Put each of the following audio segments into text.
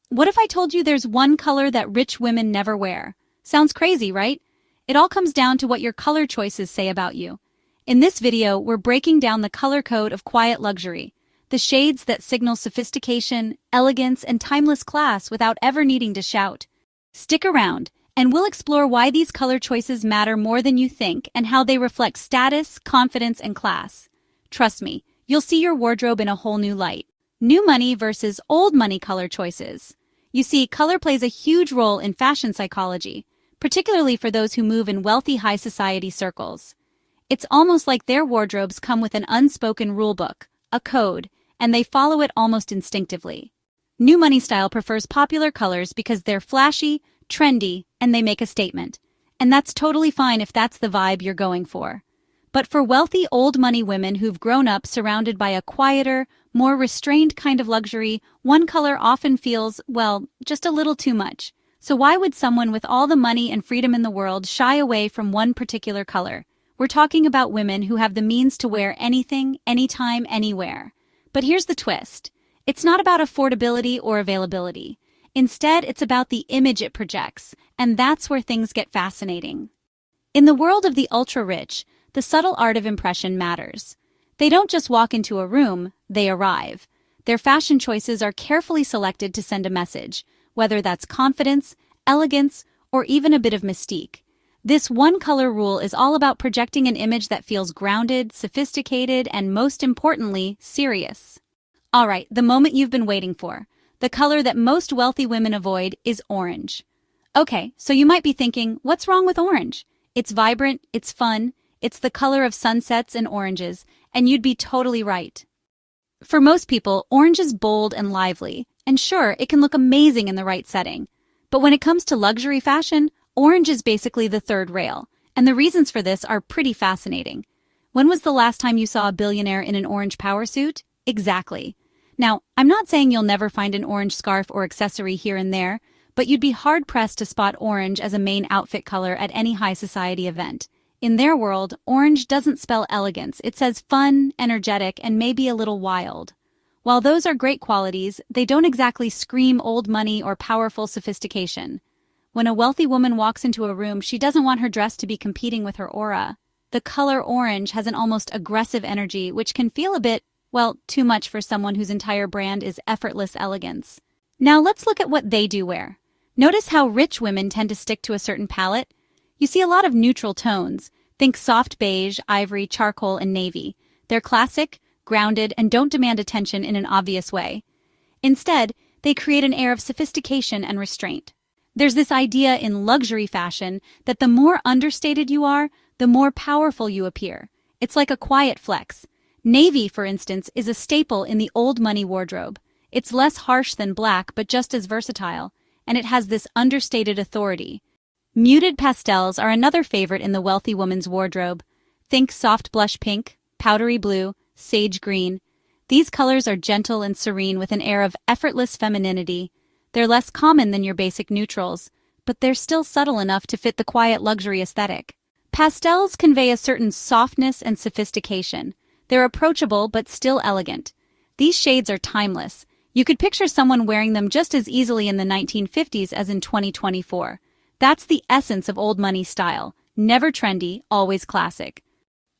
What if I told you there's one color that rich women never wear? Sounds crazy, right? It all comes down to what your color choices say about you. In this video, we're breaking down the color code of quiet luxury, the shades that signal sophistication, elegance, and timeless class without ever needing to shout. Stick around, and we'll explore why these color choices matter more than you think and how they reflect status, confidence, and class. Trust me, you'll see your wardrobe in a whole new light. New money versus old money color choices. You see, color plays a huge role in fashion psychology, particularly for those who move in wealthy high society circles. It's almost like their wardrobes come with an unspoken rulebook, a code, and they follow it almost instinctively. New money style prefers popular colors because they're flashy, trendy, and they make a statement. And that's totally fine if that's the vibe you're going for. But for wealthy old money women who've grown up surrounded by a quieter, more restrained kind of luxury, one color often feels, well, just a little too much. So why would someone with all the money and freedom in the world shy away from one particular color? We're talking about women who have the means to wear anything, anytime, anywhere. But here's the twist. It's not about affordability or availability. Instead, it's about the image it projects, and that's where things get fascinating. In the world of the ultra-rich, the subtle art of impression matters. They don't just walk into a room, they arrive. Their fashion choices are carefully selected to send a message, whether that's confidence, elegance, or even a bit of mystique. This one-color rule is all about projecting an image that feels grounded, sophisticated, and most importantly, serious. All right, the moment you've been waiting for. The color that most wealthy women avoid is orange. Okay, so you might be thinking, what's wrong with orange? It's vibrant, it's fun, it's the color of sunsets and oranges, and you'd be totally right. For most people, orange is bold and lively, and sure, it can look amazing in the right setting. But when it comes to luxury fashion, orange is basically the third rail, and the reasons for this are pretty fascinating. When was the last time you saw a billionaire in an orange power suit? Exactly. Now, I'm not saying you'll never find an orange scarf or accessory here and there, but you'd be hard-pressed to spot orange as a main outfit color at any high society event. In their world, orange doesn't spell elegance. It says fun, energetic, and maybe a little wild. While those are great qualities, they don't exactly scream old money or powerful sophistication. When a wealthy woman walks into a room, she doesn't want her dress to be competing with her aura. The color orange has an almost aggressive energy, which can feel a bit, well, too much for someone whose entire brand is effortless elegance. Now let's look at what they do wear. Notice how rich women tend to stick to a certain palette. You see a lot of neutral tones. Think soft beige, ivory, charcoal, and navy. They're classic, grounded, and don't demand attention in an obvious way. Instead, they create an air of sophistication and restraint. There's this idea in luxury fashion that the more understated you are, the more powerful you appear. It's like a quiet flex. Navy, for instance, is a staple in the old money wardrobe. It's less harsh than black, but just as versatile, and it has this understated authority. Muted pastels are another favorite in the wealthy woman's wardrobe. Think soft blush pink, powdery blue, sage green. These colors are gentle and serene with an air of effortless femininity. They're less common than your basic neutrals, but they're still subtle enough to fit the quiet luxury aesthetic. Pastels convey a certain softness and sophistication. They're approachable but still elegant. These shades are timeless. You could picture someone wearing them just as easily in the 1950s as in 2024. That's the essence of old money style. Never trendy, always classic.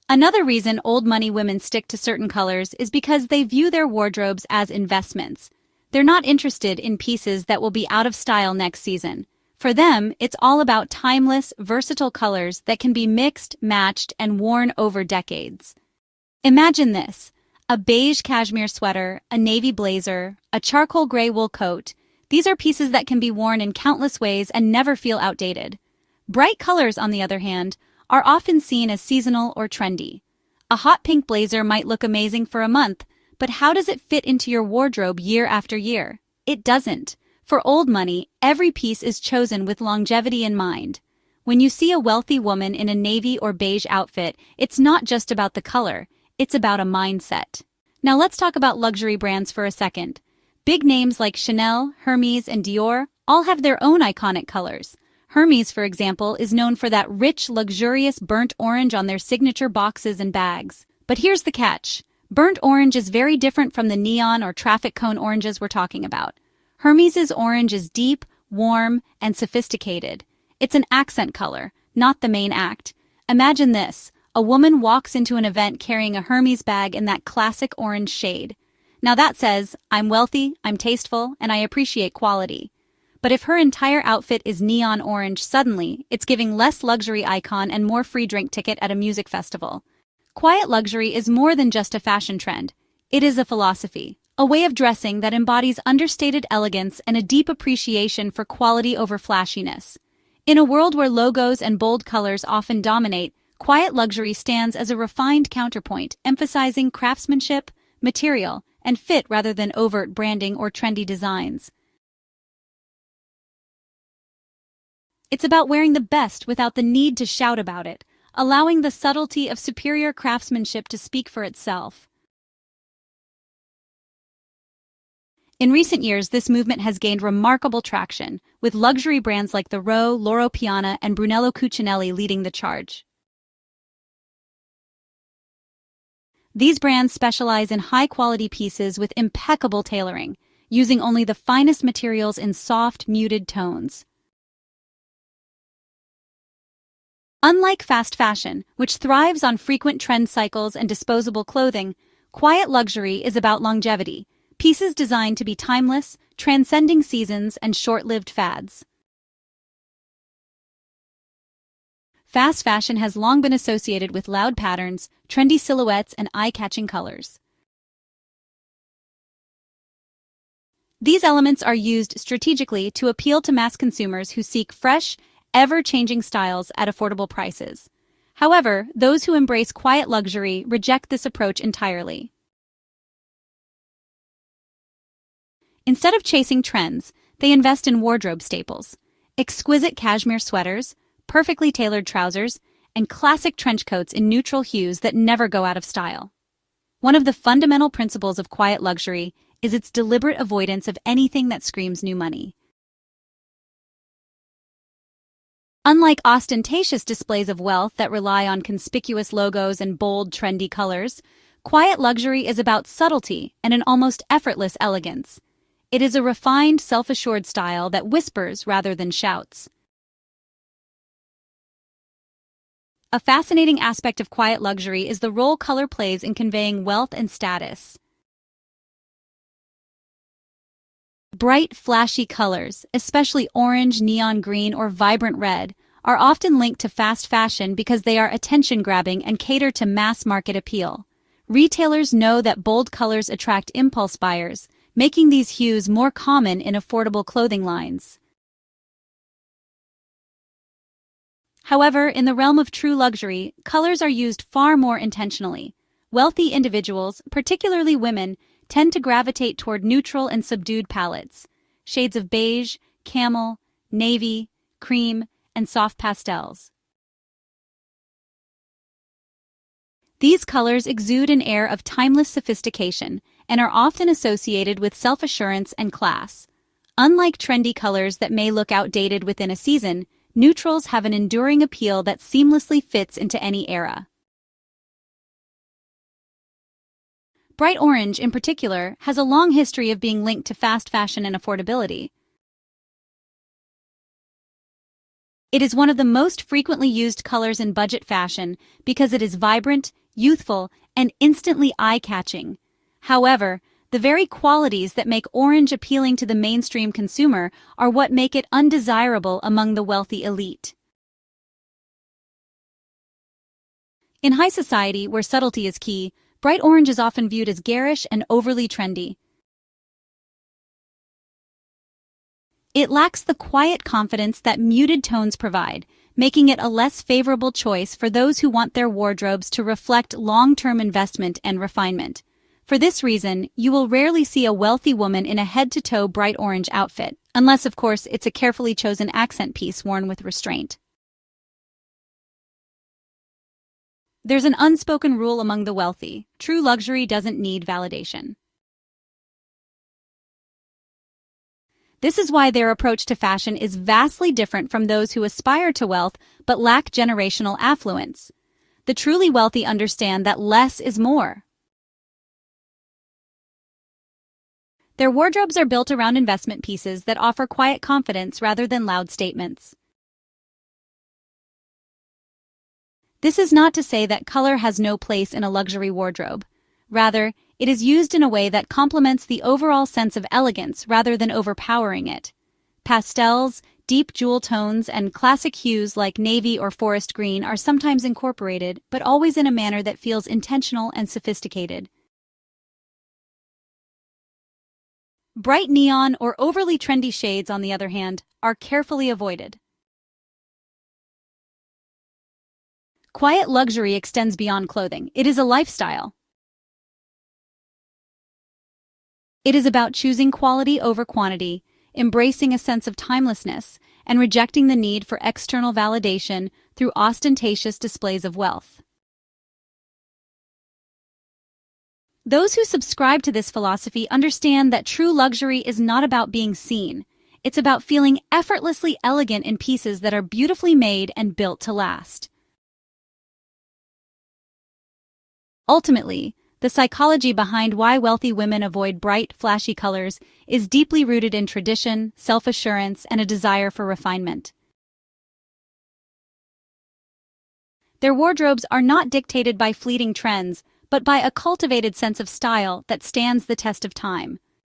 Another reason old money women stick to certain colors is because they view their wardrobes as investments. They're not interested in pieces that will be out of style next season. For them, it's all about timeless, versatile colors that can be mixed, matched, and worn over decades. Imagine this: a beige cashmere sweater, a navy blazer, a charcoal gray wool coat. These are pieces that can be worn in countless ways and never feel outdated. Bright colors, on the other hand, are often seen as seasonal or trendy. A hot pink blazer might look amazing for a month, but how does it fit into your wardrobe year after year? It doesn't. For old money, every piece is chosen with longevity in mind. When you see a wealthy woman in a navy or beige outfit, it's not just about the color, it's about a mindset. Now let's talk about luxury brands for a second. Big names like Chanel, Hermes, and Dior all have their own iconic colors. Hermes, for example, is known for that rich, luxurious burnt orange on their signature boxes and bags. But here's the catch. Burnt orange is very different from the neon or traffic cone oranges we're talking about. Hermes's orange is deep, warm, and sophisticated. It's an accent color, not the main act. Imagine this: a woman walks into an event carrying a Hermes bag in that classic orange shade. Now that says, I'm wealthy, I'm tasteful, and I appreciate quality. But if her entire outfit is neon orange, suddenly, it's giving less luxury icon and more free drink ticket at a music festival. Quiet luxury is more than just a fashion trend. It is a philosophy, a way of dressing that embodies understated elegance and a deep appreciation for quality over flashiness. In a world where logos and bold colors often dominate, quiet luxury stands as a refined counterpoint, emphasizing craftsmanship, material, and fit rather than overt branding or trendy designs. It's about wearing the best without the need to shout about it, allowing the subtlety of superior craftsmanship to speak for itself. In recent years, this movement has gained remarkable traction, with luxury brands like The Row, Loro Piana, and Brunello Cucinelli leading the charge. These brands specialize in high-quality pieces with impeccable tailoring, using only the finest materials in soft, muted tones. Unlike fast fashion, which thrives on frequent trend cycles and disposable clothing, quiet luxury is about longevity, pieces designed to be timeless, transcending seasons and short-lived fads. Fast fashion has long been associated with loud patterns, trendy silhouettes, and eye-catching colors. These elements are used strategically to appeal to mass consumers who seek fresh, ever-changing styles at affordable prices. However, those who embrace quiet luxury reject this approach entirely. Instead of chasing trends, they invest in wardrobe staples: exquisite cashmere sweaters, perfectly tailored trousers, and classic trench coats in neutral hues that never go out of style. One of the fundamental principles of quiet luxury is its deliberate avoidance of anything that screams new money. Unlike ostentatious displays of wealth that rely on conspicuous logos and bold, trendy colors, quiet luxury is about subtlety and an almost effortless elegance. It is a refined, self-assured style that whispers rather than shouts. A fascinating aspect of quiet luxury is the role color plays in conveying wealth and status. Bright, flashy colors, especially orange, neon green, or vibrant red, are often linked to fast fashion because they are attention-grabbing and cater to mass-market appeal. Retailers know that bold colors attract impulse buyers, making these hues more common in affordable clothing lines. However, in the realm of true luxury, colors are used far more intentionally. Wealthy individuals, particularly women, tend to gravitate toward neutral and subdued palettes, shades of beige, camel, navy, cream, and soft pastels. These colors exude an air of timeless sophistication and are often associated with self-assurance and class. Unlike trendy colors that may look outdated within a season, neutrals have an enduring appeal that seamlessly fits into any era. Bright orange, in particular, has a long history of being linked to fast fashion and affordability. It is one of the most frequently used colors in budget fashion because it is vibrant, youthful, and instantly eye-catching. However, the very qualities that make orange appealing to the mainstream consumer are what make it undesirable among the wealthy elite. In high society, where subtlety is key, bright orange is often viewed as garish and overly trendy. It lacks the quiet confidence that muted tones provide, making it a less favorable choice for those who want their wardrobes to reflect long-term investment and refinement. For this reason, you will rarely see a wealthy woman in a head-to-toe bright orange outfit, unless, of course, it's a carefully chosen accent piece worn with restraint. There's an unspoken rule among the wealthy: true luxury doesn't need validation. This is why their approach to fashion is vastly different from those who aspire to wealth but lack generational affluence. The truly wealthy understand that less is more. Their wardrobes are built around investment pieces that offer quiet confidence rather than loud statements. This is not to say that color has no place in a luxury wardrobe. Rather, it is used in a way that complements the overall sense of elegance rather than overpowering it. Pastels, deep jewel tones, and classic hues like navy or forest green are sometimes incorporated, but always in a manner that feels intentional and sophisticated. Bright neon or overly trendy shades, on the other hand, are carefully avoided. Quiet luxury extends beyond clothing. It is a lifestyle. It is about choosing quality over quantity, embracing a sense of timelessness, and rejecting the need for external validation through ostentatious displays of wealth. Those who subscribe to this philosophy understand that true luxury is not about being seen. It's about feeling effortlessly elegant in pieces that are beautifully made and built to last. Ultimately, the psychology behind why wealthy women avoid bright, flashy colors is deeply rooted in tradition, self-assurance, and a desire for refinement. Their wardrobes are not dictated by fleeting trends, but by a cultivated sense of style that stands the test of time.